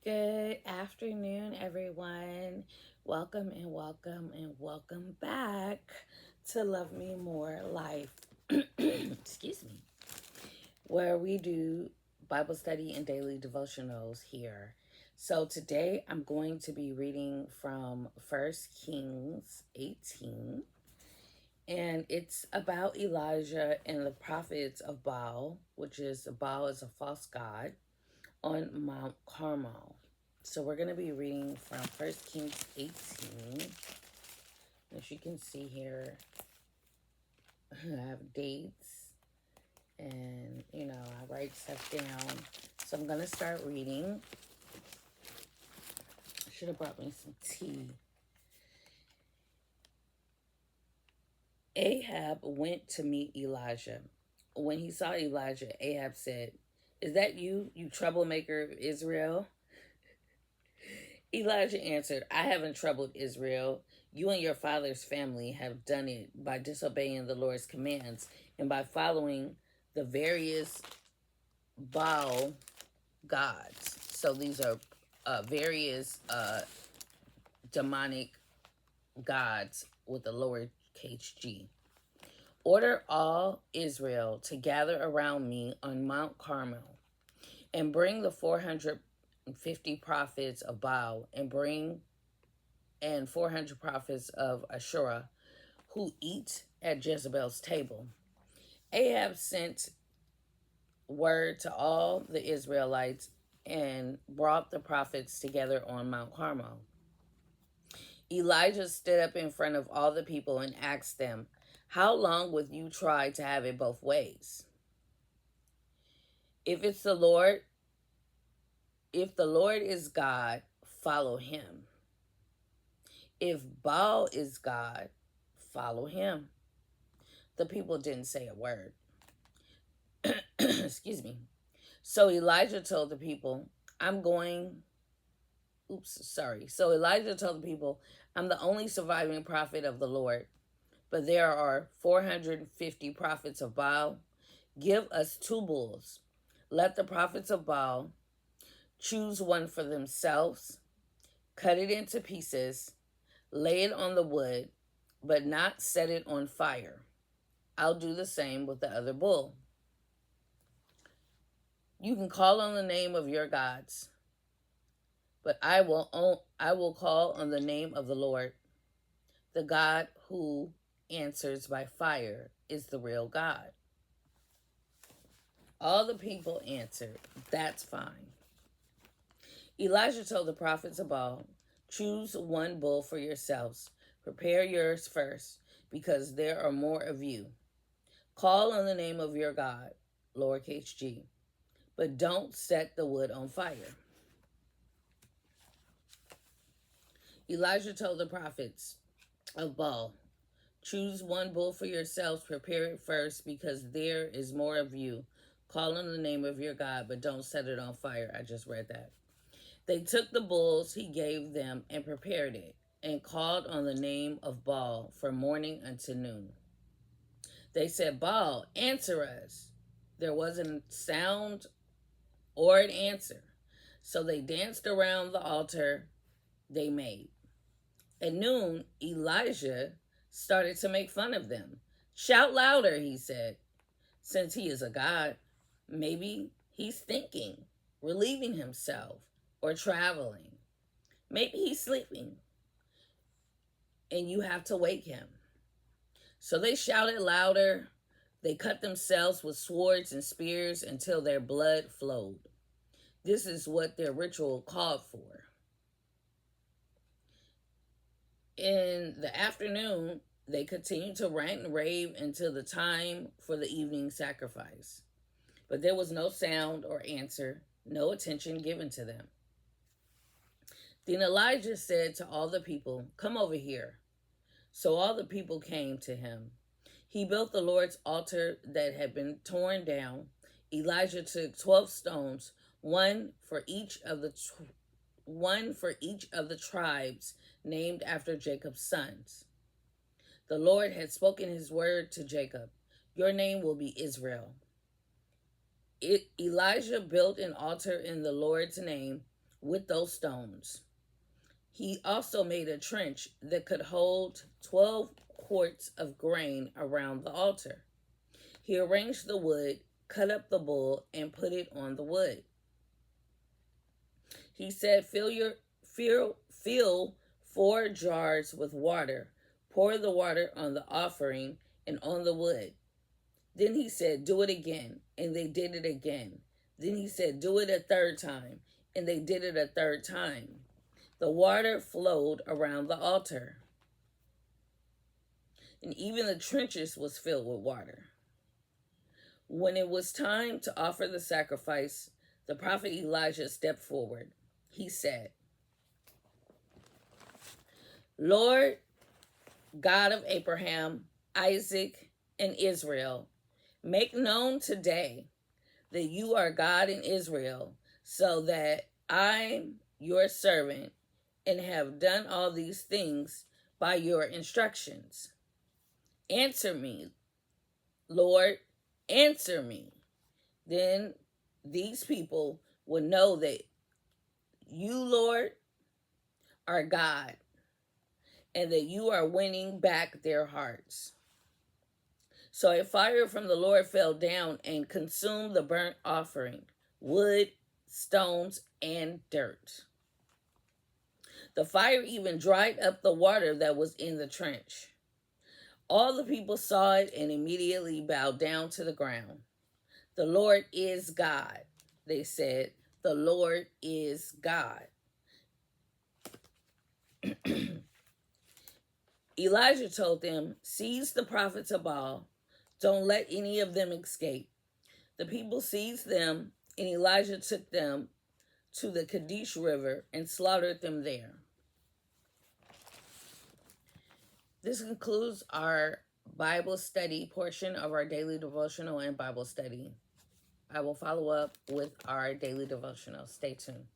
Good afternoon, everyone. Welcome and welcome and welcome back to Love Me More Life. Excuse me. Where we do Bible study and daily devotionals here. So today I'm going to be reading from First Kings 18, and it's about Elijah and the prophets of Baal, which is Baal is a false god, on Mount Carmel. So we're going to be reading from First Kings 18. As you can see here, I have dates and, I write stuff down. So I'm going to start reading. I should have brought me some tea. Ahab went to meet Elijah. When he saw Elijah, Ahab said, "Is that you, you troublemaker of Israel?" Elijah answered, "I haven't troubled Israel. You and your father's family have done it by disobeying the Lord's commands and by following the various Baal gods." So these are various demonic gods with a lowercase g. "Order all Israel to gather around me on Mount Carmel and bring the 450 prophets of Baal and 400 prophets of Asherah who eat at Jezebel's table." Ahab sent word to all the Israelites and brought the prophets together on Mount Carmel. Elijah stood up in front of all the people and asked them, "How long will you try to have it both ways? If it's the Lord, if the Lord is God, follow him. If Baal is God, follow him." The people didn't say a word. Excuse me. So Elijah told the people, So Elijah told the people, "I'm the only surviving prophet of the Lord, but there are 450 prophets of Baal. Give us two bulls. Let the prophets of Baal choose one for themselves, cut it into pieces, lay it on the wood, but not set it on fire. I'll do the same with the other bull. You can call on the name of your gods, but I will call on the name of the Lord. The God who answers by fire is the real God." All the people answered, "That's fine." Elijah told the prophets of Baal, "Choose one bull for yourselves. Prepare yours first, because there are more of you. Call on the name of your God, lowercase g, but don't set the wood on fire." Elijah told the prophets of Baal, "Choose one bull for yourselves, prepare it first, because there is more of you. Call on the name of your God, but don't set it on fire." I just read that. They took the bulls he gave them and prepared it, and called on the name of Baal from morning until noon. They said, "Baal, answer us." There wasn't a sound or an answer. So they danced around the altar they made. At noon, Elijah started to make fun of them. "Shout louder," he said. "Since he is a god, maybe he's thinking, relieving himself, or traveling. Maybe he's sleeping, and you have to wake him." So they shouted louder. They cut themselves with swords and spears until their blood flowed. This is what their ritual called for. In the afternoon, they continued to rant and rave until the time for the evening sacrifice. But there was no sound or answer, no attention given to them. Then Elijah said to all the people, "Come over here." So all the people came to him. He built the Lord's altar that had been torn down. Elijah took 12 stones, one for each of the tribes named after Jacob's sons. The Lord had spoken his word to Jacob. "Your name will be Israel." Elijah built an altar in the Lord's name with those stones. He also made a trench that could hold 12 quarts of grain around the altar. He arranged the wood, cut up the bull, and put it on the wood. He said, fill 4 jars with water. Pour the water on the offering and on the wood. Then he said, do it again. And they did it again. Then he said, do it a third time. And they did it a third time. The water flowed around the altar. And even the trenches was filled with water. When it was time to offer the sacrifice, the prophet Elijah stepped forward. He said, Lord, God of Abraham, Isaac, and Israel, make known today that you are God in Israel, so that I'm your servant and have done all these things by your instructions. Answer me, Lord, answer me. Then these people will know that you, Lord, are God, and that you are winning back their hearts. So a fire from the Lord fell down and consumed the burnt offering, wood, stones, and dirt. The fire even dried up the water that was in the trench. All the people saw it and immediately bowed down to the ground. The Lord is God, they said. The Lord is God. Elijah told them, seize the prophets of Baal. Don't let any of them escape. The people seized them, and Elijah took them to the Kadesh River and slaughtered them there. This concludes our Bible study portion of our daily devotional and Bible study. I will follow up with our daily devotional. Stay tuned.